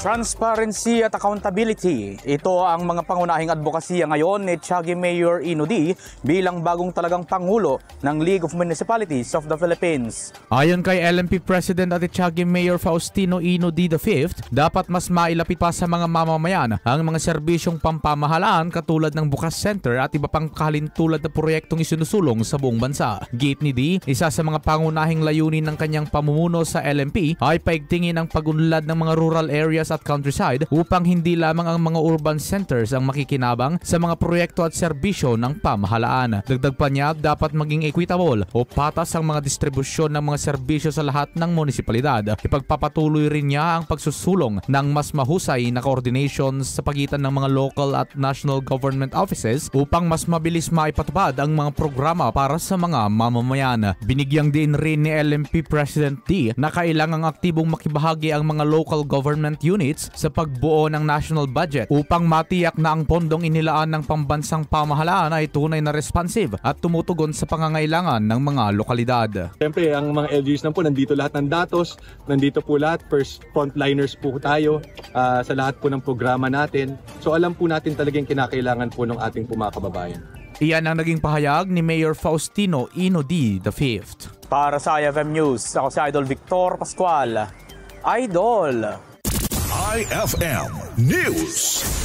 Transparency at accountability. Ito ang mga pangunahing advokasya ngayon ni Tiague Mayor Ino D bilang bagong talagang Pangulo ng League of Municipalities of the Philippines. Ayon kay LMP President at Tiague Mayor Faustino Ino D. V, dapat mas mailapit pa sa mga mamamayan ang mga serbisyong pampamahalaan katulad ng Bukas Center at iba pang kahalintulad na proyektong isinusulong sa buong bansa. Gate ni D, isa sa mga pangunahing layunin ng kanyang pamumuno sa LMP ay paigtingin ang pagunlad ng mga rural areas at countryside upang hindi lamang ang mga urban centers ang makikinabang sa mga proyekto at serbisyo ng pamahalaan. Dagdag pa niya, dapat maging equitable o patas ang mga distribusyon ng mga serbisyo sa lahat ng munisipalidad. Ipagpapatuloy rin niya ang pagsusulong ng mas mahusay na coordination sa pagitan ng mga local at national government offices upang mas mabilis maipatupad ang mga programa para sa mga mamamayan. Binigyang din rin ni LMP President D na kailangang aktibong makibahagi ang mga local government units sa pagbuo ng national budget upang matiyak na ang pondong inilaan ng pambansang pamahalaan ay tunay na responsive at tumutugon sa pangangailangan ng mga lokalidad. Siyempre, ang mga LGUs na po, nandito lahat ng datos, nandito po lahat, first frontliners po tayo sa lahat po ng programa natin. So alam po natin talagang kinakailangan po ng ating mga kababayan. Iyan ang naging pahayag ni Mayor Faustino Ino D. V. Para sa IFM News, ako si Idol Victor Pascual. Idol! IFM News.